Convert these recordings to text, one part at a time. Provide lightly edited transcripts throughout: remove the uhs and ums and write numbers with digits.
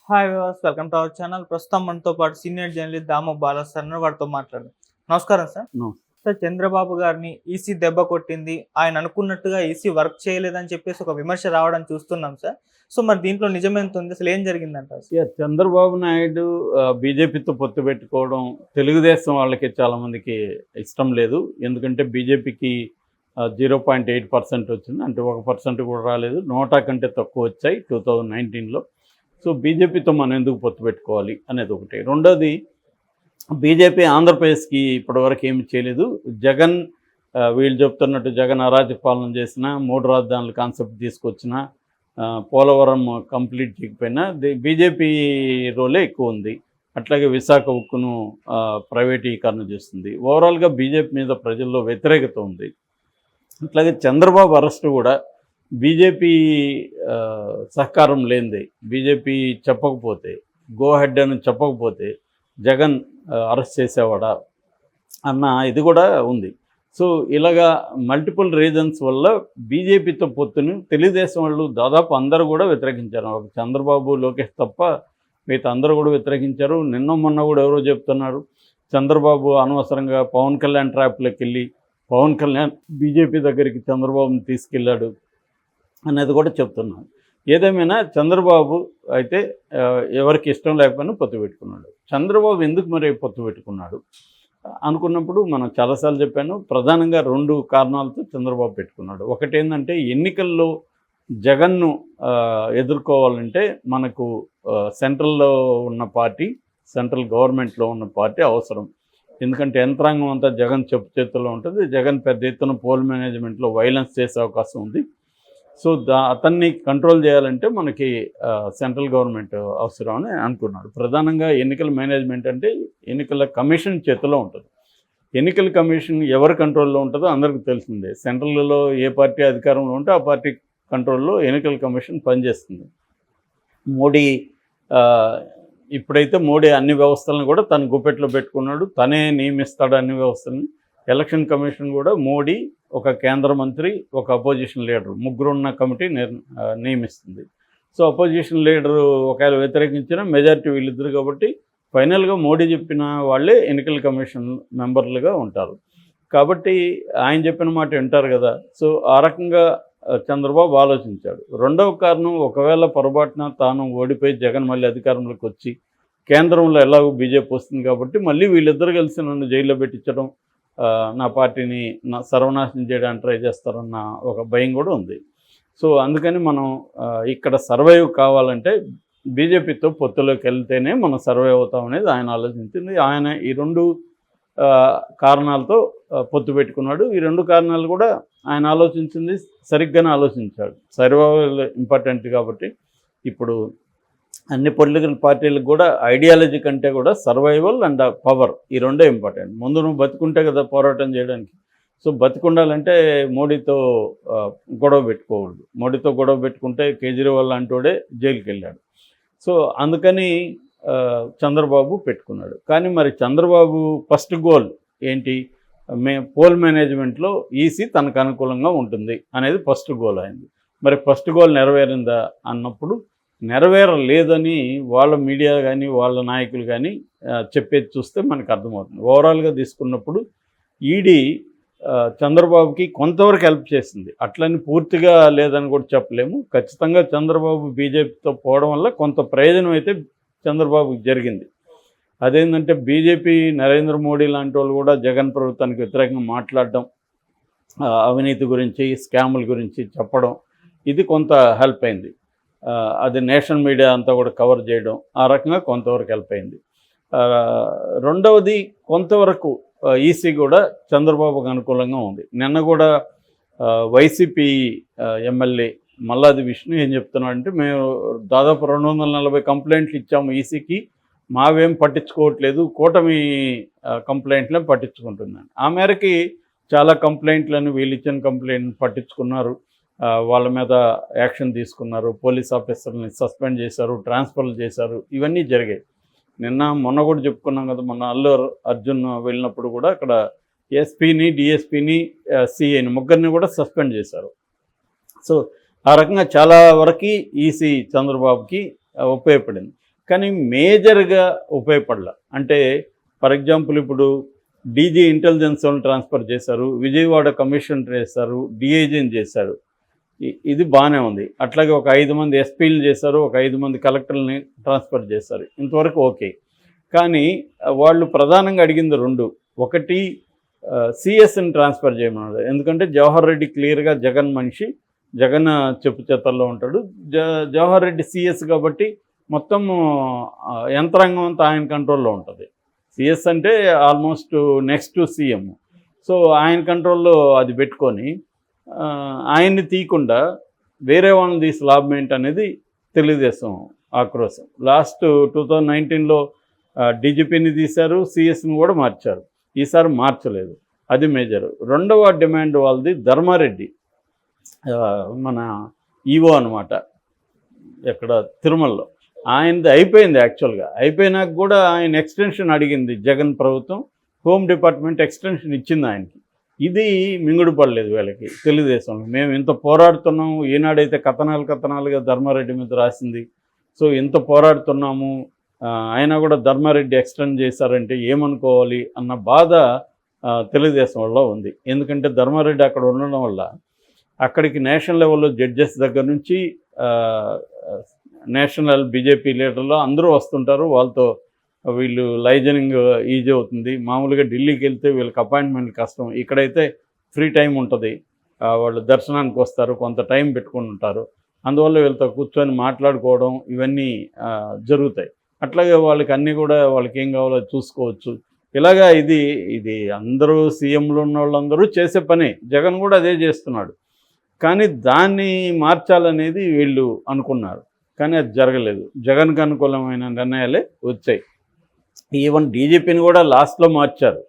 Hi viewers, welcome to our channel. ప్రస్తుతం మనతో పాటు సీనియర్ జర్నలిస్ట్ దాము బాలా సార్ ఉన్నారు. వారితో మాట్లాడదాం. నమస్కారం సార్. నో. సార్, చంద్రబాబు గారిని ఈసీ దెబ్బ కొట్టింది, ఆయన అనుకున్నట్టుగా ఈసీ వర్క్ చేయలేదని చెప్పేసి ఒక విమర్శ రావడం చూస్తున్నాం సార్. సో మరి దీంట్లో నిజమెంత ఉంది, అసలు ఏం జరిగిందంటారు? చంద్రబాబు నాయుడు బీజేపీతో పొత్తు పెట్టుకోవడం తెలుగుదేశం వాళ్ళకి చాలామందికి ఇష్టం లేదు. ఎందుకంటే బీజేపీకి 0.8% వచ్చింది, అంటే 1% కూడా రాలేదు. నోటా కంటే తక్కువ వచ్చాయి 2019లో. సో బీజేపీతో మనం ఎందుకు పొత్తు పెట్టుకోవాలి అనేది ఒకటి. రెండోది, బీజేపీ ఆంధ్రప్రదేశ్కి ఇప్పటివరకు ఏమి చేయలేదు. జగన్ వీళ్ళు చెప్తున్నట్టు జగన్ అరాజక పాలన చేసిన, 3 రాజధానుల కాన్సెప్ట్ తీసుకొచ్చిన, పోలవరం కంప్లీట్ చేయకపోయినా బీజేపీ రోలే ఎక్కువ ఉంది. అట్లాగే విశాఖ ఉక్కును ప్రైవేటీకరణ చేస్తుంది. ఓవరాల్గా బీజేపీ మీద ప్రజల్లో వ్యతిరేకత ఉంది. అట్లాగే చంద్రబాబు అరెస్టు కూడా బీజేపీ సహకారం లేనిది. బీజేపీ చెప్పకపోతే, గో హెడ్ అని చెప్పకపోతే జగన్ అరెస్ట్ చేసేవాడా అన్న ఇది కూడా ఉంది. సో ఇలాగా మల్టిపుల్ రీజన్స్ వల్ల బీజేపీతో పొత్తుని తెలుగుదేశం వాళ్ళు దాదాపు అందరూ కూడా వ్యతిరేకించారు. ఒక చంద్రబాబు, లోకేష్ తప్ప మిగతా అందరూ కూడా వ్యతిరేకించారు. నిన్న మొన్న కూడా ఎవరో చెప్తున్నారు, చంద్రబాబు అనవసరంగా పవన్ కళ్యాణ్ ట్రాప్లోకి వెళ్ళి పవన్ కళ్యాణ్ బీజేపీ దగ్గరికి చంద్రబాబుని తీసుకెళ్ళాడు అనేది కూడా చెప్తున్నాను. ఏదేమైనా చంద్రబాబు అయితే ఎవరికి ఇష్టం లేకపోయినా పొత్తు పెట్టుకున్నాడు. చంద్రబాబు ఎందుకు మరి పొత్తు పెట్టుకున్నాడు అనుకున్నప్పుడు మనం చాలాసార్లు చెప్పాను, ప్రధానంగా 2 కారణాలతో చంద్రబాబు పెట్టుకున్నాడు. ఒకటి ఏంటంటే, ఎన్నికల్లో జగన్ను ఎదుర్కోవాలంటే మనకు సెంట్రల్లో ఉన్న పార్టీ, సెంట్రల్ గవర్నమెంట్లో ఉన్న పార్టీ అవసరం. ఎందుకంటే యంత్రాంగం అంతా జగన్ చెప్పు చేతుల్లో ఉంటుంది. జగన్ పెద్ద ఎత్తున పోల్ మేనేజ్మెంట్లో వైలెన్స్ చేసే అవకాశం ఉంది. సో అతన్ని కంట్రోల్ చేయాలంటే మనకి సెంట్రల్ గవర్నమెంట్ అవసరం అని అనుకున్నాడు. ప్రధానంగా ఎన్నికల మేనేజ్మెంట్ అంటే ఎన్నికల కమిషన్ చేతిలో ఉంటుంది. ఎన్నికల కమిషన్ ఎవరి కంట్రోల్లో ఉంటుందో అందరికీ తెలిసిందే. సెంట్రల్లో ఏ పార్టీ అధికారంలో ఉంటే ఆ పార్టీ కంట్రోల్లో ఎన్నికల కమిషన్ పనిచేస్తుంది. మోడీ ఇప్పుడైతే మోడీ అన్ని వ్యవస్థలను కూడా తన గుప్పెట్లో పెట్టుకున్నాడు. తనే నియమిస్తాడు అన్ని వ్యవస్థలని. ఎలక్షన్ కమిషన్ కూడా మోడీ, ఒక కేంద్ర మంత్రి, ఒక అపోజిషన్ లీడర్, ముగ్గురున్న కమిటీ నియమిస్తుంది. సో అపోజిషన్ లీడరు ఒకవేళ వ్యతిరేకించిన మెజారిటీ వీళ్ళిద్దరు కాబట్టి ఫైనల్గా మోడీ చెప్పిన వాళ్ళే ఎన్నికల కమిషన్ మెంబర్లుగా ఉంటారు. కాబట్టి ఆయన చెప్పిన మాట వింటారు కదా. సో ఆ రకంగా చంద్రబాబు ఆలోచించాడు. రెండవ కారణం, ఒకవేళ పొరపాటున తాను ఓడిపోయి జగన్ మళ్ళీ అధికారంలోకి వచ్చి కేంద్రంలో ఎలాగో బీజేపీ వస్తుంది కాబట్టి మళ్ళీ వీళ్ళిద్దరు కలిసి నన్ను జైల్లో పెట్టించడం, నా పార్టీని సర్వనాశనం చేయడానికి ట్రై చేస్తారన్న ఒక భయం కూడా ఉంది. సో అందుకని మనం ఇక్కడ సర్వైవ్ కావాలంటే బీజేపీతో పొత్తులోకి వెళ్తేనే మనం సర్వైవ్ అవుతాం అనేది ఆయన ఆలోచించింది. ఆయన ఈ 2 కారణాలతో పొత్తు పెట్టుకున్నాడు. ఈ 2 కారణాలు కూడా ఆయన ఆలోచించింది సరిగ్గానే ఆలోచించాడు. సర్వైవల్ ఇంపార్టెంట్ కాబట్టి ఇప్పుడు అన్ని పొలిటికల్ పార్టీలకు కూడా ఐడియాలజీ కంటే కూడా సర్వైవల్ అండ్ పవర్, ఈ 2 ఇంపార్టెంట్. ముందు నువ్వు బతుకుంటే కదా పోరాటం చేయడానికి. సో బతుకుండాలంటే మోడీతో గొడవ పెట్టుకోకూడదు. మోడీతో గొడవ పెట్టుకుంటే కేజ్రీవాల్ లాంటివాడే జైలుకి వెళ్ళాడు. సో అందుకని చంద్రబాబు పెట్టుకున్నాడు. కానీ మరి చంద్రబాబు ఫస్ట్ గోల్ ఏంటి? పోల్ మేనేజ్మెంట్లో ఈసీ తనకు అనుకూలంగా ఉంటుంది అనేది ఫస్ట్ గోల్ అయింది. మరి ఫస్ట్ గోల్ నెరవేరిందా అన్నప్పుడు నెరవేరలేదని వాళ్ళ మీడియా కానీ వాళ్ళ నాయకులు కానీ చెప్పేది చూస్తే మనకు అర్థమవుతుంది. ఓవరాల్గా తీసుకున్నప్పుడు ఈడీ చంద్రబాబుకి కొంతవరకు హెల్ప్ చేసింది. అట్లని పూర్తిగా లేదని కూడా చెప్పలేము. ఖచ్చితంగా చంద్రబాబు బీజేపీతో పోవడం వల్ల కొంత ప్రయోజనం అయితే చంద్రబాబుకి జరిగింది. అదేంటంటే బీజేపీ, నరేంద్ర మోడీ లాంటి వాళ్ళు కూడా జగన్ ప్రభుత్వానికి వ్యతిరేకంగా మాట్లాడడం, అవినీతి గురించి, స్కాముల గురించి చెప్పడం, ఇది కొంత హెల్ప్ అయింది. అది నేషనల్ మీడియా అంతా కూడా కవర్ చేయడం, ఆ రకంగా కొంతవరకు హెల్ప్ అయింది. రెండవది, కొంతవరకు ఈసీ కూడా చంద్రబాబుకు అనుకూలంగా ఉంది. నిన్న కూడా వైసీపీ ఎమ్మెల్యే మల్లాది విష్ణు ఏం చెప్తున్నాడంటే, మేము దాదాపు 240 కంప్లైంట్లు ఇచ్చాము ఈసీకి, మావేం పట్టించుకోవట్లేదు, కూటమి కంప్లైంట్లే పట్టించుకుంటుందని. ఆ మేరకి చాలా కంప్లైంట్లను, వీళ్ళు ఇచ్చిన కంప్లైంట్ పట్టించుకున్నారు, వాళ్ళ మీద యాక్షన్ తీసుకున్నారు, పోలీస్ ఆఫీసర్ని సస్పెండ్ చేశారు, ట్రాన్స్ఫర్లు చేశారు, ఇవన్నీ జరిగాయి. మొన్న కూడా చెప్పుకున్నాం కదా, మొన్న అల్లు అర్జున్ వెళ్ళినప్పుడు కూడా అక్కడ ఎస్పీని, డిఎస్పీని, సిఐని ముగ్గురిని కూడా సస్పెండ్ చేశారు. సో ఆ రకంగా చాలా వరకు ఈసీ చంద్రబాబుకి ఉపయోగపడింది. కానీ మేజర్గా ఉపయోగపడలే. అంటే ఫర్ ఎగ్జాంపుల్ ఇప్పుడు డీజీ ఇంటెలిజెన్స్ వాళ్ళని ట్రాన్స్ఫర్ చేశారు, విజయవాడ కమిషనర్ చేశారు, డిఐజీని చేశారు, ఇది బాగానే ఉంది. అట్లాగే ఒక 5 మంది ఎస్పీలు చేశారు, ఒక 5 మంది కలెక్టర్లని ట్రాన్స్ఫర్ చేశారు, ఇంతవరకు ఓకే. కానీ వాళ్ళు ప్రధానంగా అడిగింది 2. ఒకటి సిఎస్ని ట్రాన్స్ఫర్ చేయమన్నారు. ఎందుకంటే జవహర్ రెడ్డి క్లియర్గా జగన్ మనిషి, జగన్ చెప్పు చేతల్లో ఉంటాడు. జవహర్ రెడ్డి సిఎస్ కాబట్టి మొత్తం యంత్రాంగం అంతా ఆయన కంట్రోల్లో ఉంటుంది. సిఎస్ అంటే ఆల్మోస్ట్ నెక్స్ట్ సీఎం. సో ఆయన కంట్రోల్లో అది పెట్టుకొని ఆయన్ని తీయకుండా వేరే వాళ్ళని తీసి లాభం ఏంటనేది తెలుగుదేశం ఆక్రోశం. లాస్ట్ 2019లో డీజీపీని తీశారు, సిఎస్ని కూడా మార్చారు, ఈసారి మార్చలేదు. అది మేజర్. రెండవ డిమాండ్ వాళ్ళది ధర్మారెడ్డి, మన ఈవో అనమాట, ఎక్కడ తిరుమలలో. ఆయనది అయిపోయింది. యాక్చువల్గా అయిపోయినాక కూడా ఆయన ఎక్స్టెన్షన్ అడిగింది జగన్ ప్రభుత్వం, హోమ్ డిపార్ట్మెంట్ ఎక్స్టెన్షన్ ఇచ్చింది ఆయనకి. ఇది మింగుడు పడలేదు వీళ్ళకి, తెలుగుదేశంలో. మేము ఇంత పోరాడుతున్నాము, ఈనాడైతే కథనాలుగా ధర్మారెడ్డి మీద రాసింది. సో ఇంత పోరాడుతున్నాము, అయినా కూడా ధర్మారెడ్డి ఎక్స్టెండ్ చేశారంటే ఏమనుకోవాలి అన్న బాధ తెలుగుదేశం వల్ల ఉంది. ఎందుకంటే ధర్మారెడ్డి అక్కడ ఉండడం వల్ల అక్కడికి నేషనల్ లెవెల్లో జడ్జెస్ దగ్గర నుంచి నేషనల్ బీజేపీ లీడర్లు అందరూ వస్తుంటారు. వాళ్ళతో వీళ్ళు లైజనింగ్ ఈజీ అవుతుంది. మామూలుగా ఢిల్లీకి వెళ్తే వీళ్ళకి అపాయింట్మెంట్ కష్టం, ఇక్కడైతే ఫ్రీ టైం ఉంటుంది. వాళ్ళు దర్శనానికి వస్తారు, కొంత టైం పెట్టుకుని ఉంటారు. అందువల్ల వీళ్ళతో కూర్చొని మాట్లాడుకోవడం ఇవన్నీ జరుగుతాయి. అట్లాగే వాళ్ళకి అన్నీ కూడా వాళ్ళకి ఏం కావాలో చూసుకోవచ్చు. ఇలాగా ఇది అందరూ సీఎంలు ఉన్న వాళ్ళందరూ చేసే పని, జగన్ కూడా అదే చేస్తున్నాడు. కానీ దాన్ని మార్చాలనేది వీళ్ళు అనుకున్నారు, కానీ అది జరగలేదు. జగన్కి అనుకూలమైన నిర్ణయాలే వచ్చాయి. ఈవెన్ డీజీపీని కూడా లాస్ట్లో మార్చారు,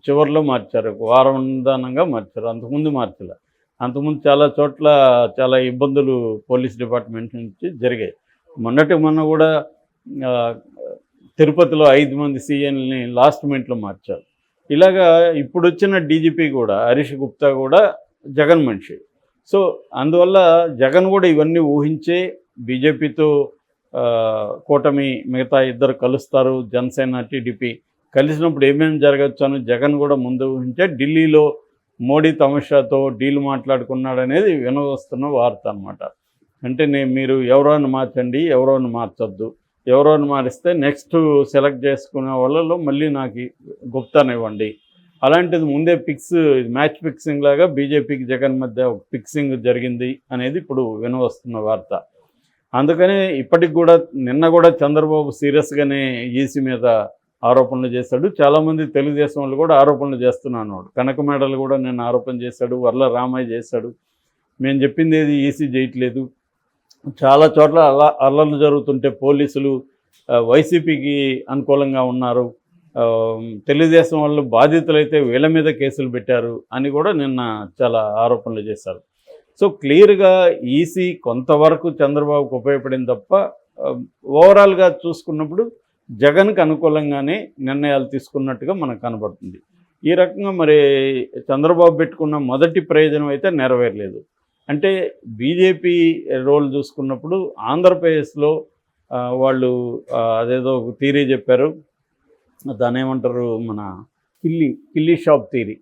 చివరిలో మార్చారు, ఒక వారం దానంగా మార్చారు, అంతకుముందు మార్చలే. అంతకుముందు చాలా చోట్ల చాలా ఇబ్బందులు పోలీస్ డిపార్ట్మెంట్ నుంచి జరిగాయి. మొన్న కూడా తిరుపతిలో 5 మంది సీఎంని లాస్ట్ మినిట్లో మార్చారు. ఇలాగా ఇప్పుడు వచ్చిన డీజీపీ కూడా హరీష్ గుప్తా కూడా జగన్ మనిషి. సో అందువల్ల జగన్ కూడా ఇవన్నీ ఊహించే బీజేపీతో కూటమి మిగతా ఇద్దరు కలుస్తారు, జనసేన టీడీపీ కలిసినప్పుడు ఏమేమి జరగచ్చు అని జగన్ కూడా ముందు ఊహించే ఢిల్లీలో మోడీ తమాషాతో డీల్ మాట్లాడుకున్నాడనేది వినవస్తున్న వార్త అనమాట. అంటే మీరు ఎవరోని మార్చండి, ఎవరోని మార్చొద్దు, ఎవరోని మారిస్తే నెక్స్ట్ సెలెక్ట్ చేసుకునే వాళ్ళలో మళ్ళీ నాకు గుప్తానివ్వండి. అలాంటిది ముందే మ్యాచ్ ఫిక్సింగ్ లాగా బీజేపీకి జగన్ మధ్య ఒక ఫిక్సింగ్ జరిగింది అనేది ఇప్పుడు వినవస్తున్న వార్త. అందుకనే ఇప్పటికి కూడా నిన్న కూడా చంద్రబాబు సీరియస్గానే ఈసీ మీద ఆరోపణలు చేశాడు. చాలామంది తెలుగుదేశం వాళ్ళు కూడా ఆరోపణలు చేస్తున్నాను. కనక మేడలు కూడా నిన్న ఆరోపణ చేశాడు, వర్ల రామయ్య చేశాడు. మేము చెప్పింది ఏది ఈసీ చేయట్లేదు. చాలా చోట్ల అల్లర్లు జరుగుతుంటే పోలీసులు వైసీపీకి అనుకూలంగా ఉన్నారు, తెలుగుదేశం వాళ్ళు బాధితులైతే వీళ్ళ మీద కేసులు పెట్టారు అని కూడా నిన్న చాలా ఆరోపణలు చేశారు. సో క్లియర్గా ఈసీ కొంతవరకు చంద్రబాబుకు ఉపయోగపడింది తప్ప ఓవరాల్గా చూసుకున్నప్పుడు జగన్కి అనుకూలంగానే నిర్ణయాలు తీసుకున్నట్టుగా మనకు కనబడుతుంది. ఈ రకంగా మరి చంద్రబాబు పెట్టుకున్న మొదటి ప్రయోజనం అయితే నెరవేరలేదు. అంటే బీజేపీ రోల్ చూసుకున్నప్పుడు ఆంధ్రప్రదేశ్లో వాళ్ళు అదేదో ఒక థీరీ చెప్పారు, దాని ఏమంటారు, మన కిల్లీ షాప్ థీరీ,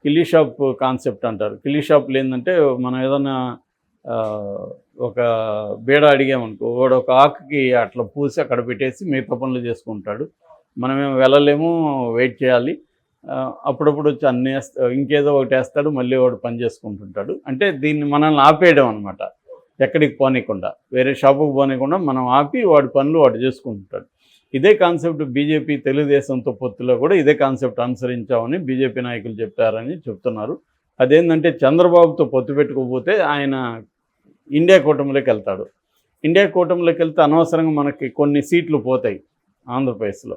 కిల్లీ షాప్ కాన్సెప్ట్ అంటారు. కిల్లీ షాప్లు ఏంటంటే మనం ఏదైనా ఒక బీడ అడిగామనుకో, వాడు ఒక ఆకుకి అట్లా పూసి అక్కడ పెట్టేసి మిగతా పనులు చేసుకుంటాడు, మనమేమో వెళ్ళలేము, వెయిట్ చేయాలి. అప్పుడప్పుడు వచ్చి అన్నీ ఇంకేదో ఒకటి వేస్తాడు, మళ్ళీ వాడు పని చేసుకుంటుంటాడు. అంటే దీన్ని మనల్ని ఆపేయడం అనమాట, ఎక్కడికి పోనీయకుండా, వేరే షాపుకి పోనీయకుండా మనం ఆపి వాడి పనులు వాడు చేసుకుంటుంటాడు. ఇదే కాన్సెప్ట్ బీజేపీ తెలుగుదేశంతో పొత్తులో కూడా ఇదే కాన్సెప్ట్ అనుసరించామని బీజేపీ నాయకులు చెప్పారని చెప్తున్నారు. అదేంటంటే చంద్రబాబుతో పొత్తు పెట్టుకోకపోతే ఆయన ఇండియా కూటమిలోకి వెళ్తాడు. ఇండియా కూటమిలోకి వెళ్తే అనవసరంగా మనకి కొన్ని సీట్లు పోతాయి ఆంధ్రప్రదేశ్లో.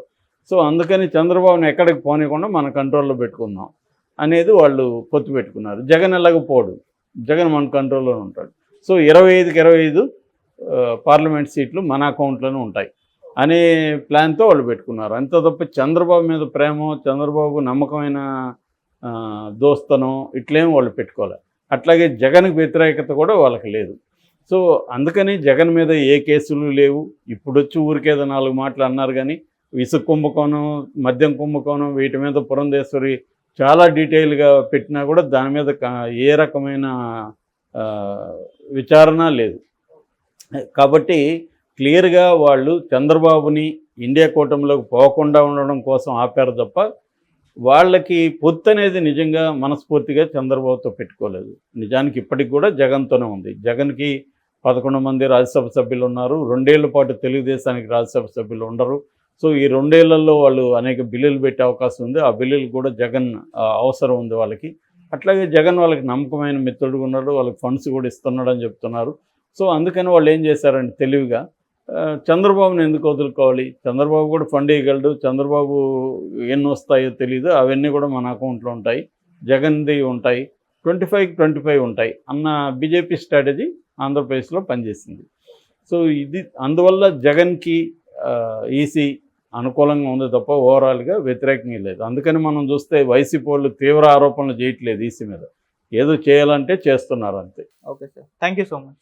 సో అందుకని చంద్రబాబుని ఎక్కడికి పోనీయకుండా మన కంట్రోల్లో పెట్టుకుందాం అనేది వాళ్ళు పొత్తు పెట్టుకున్నారు. జగన్ ఎలాగపోడు, జగన్ మన కంట్రోల్లో ఉంటాడు. సో 25కి 25 పార్లమెంట్ సీట్లు మన అకౌంట్లోనే ఉంటాయి అనే ప్లాన్తో వాళ్ళు పెట్టుకున్నారు. అంత తప్ప చంద్రబాబు మీద ప్రేమ, చంద్రబాబు నమ్మకమైన దోస్తనం ఇట్లేం వాళ్ళు పెట్టుకోవాలి. అట్లాగే జగన్కి వ్యతిరేకత కూడా వాళ్ళకి లేదు. సో అందుకని జగన్ మీద ఏ కేసులు లేవు. ఇప్పుడు వచ్చి ఊరికేదో 4 మాటలు అన్నారు కానీ ఇసుక కుంభకోణం, మద్యం కుంభకోణం వీటి మీద పురంధేశ్వరి చాలా డీటెయిల్గా పెట్టినా కూడా దాని మీద ఏ రకమైన విచారణ లేదు. కాబట్టి క్లియర్గా వాళ్ళు చంద్రబాబుని ఇండియా కూటమిలోకి పోకుండా ఉండడం కోసం ఆపారు తప్ప వాళ్ళకి పొత్తు అనేది నిజంగా మనస్ఫూర్తిగా చంద్రబాబుతో పెట్టుకోలేదు. నిజానికి ఇప్పటికి కూడా జగన్తోనే ఉంది. జగన్కి 11 మంది రాజ్యసభ సభ్యులు ఉన్నారు. 2 ఏళ్ల పాటు తెలుగుదేశానికి రాజ్యసభ సభ్యులు ఉండరు. సో ఈ 2 ఏళ్లలో వాళ్ళు అనేక బిల్లులు పెట్టే అవకాశం ఉంది. ఆ బిల్లులు కూడా జగన్ అవసరం ఉంది వాళ్ళకి. అట్లాగే జగన్ వాళ్ళకి నమ్మకమైన మిత్రుడుగా ఉన్నాడు, వాళ్ళకి ఫండ్స్ కూడా ఇస్తున్నాడు అని చెప్తున్నారు. సో అందుకని వాళ్ళు ఏం చేశారంటే తెలివిగా చంద్రబాబుని ఎందుకు వదులుకోవాలి, చంద్రబాబు కూడా ఫండ్ ఇవ్వగలడు, చంద్రబాబు ఎన్ని వస్తాయో తెలియదు, అవన్నీ కూడా మన అకౌంట్లో ఉంటాయి, జగన్ది ఉంటాయి, 25 ఉంటాయి అన్న బీజేపీ స్ట్రాటజీ ఆంధ్రప్రదేశ్లో పనిచేసింది. సో ఇది అందువల్ల జగన్కి ఈసీ అనుకూలంగా ఉంది తప్ప ఓవరాల్గా వ్యతిరేకంగా లేదు. అందుకని మనం చూస్తే వైసీపీ వాళ్ళు తీవ్ర ఆరోపణలు చేయట్లేదు ఈసీ మీద, ఏదో చేయాలంటే చేస్తున్నారు అంతే. Okay sir, thank you so much.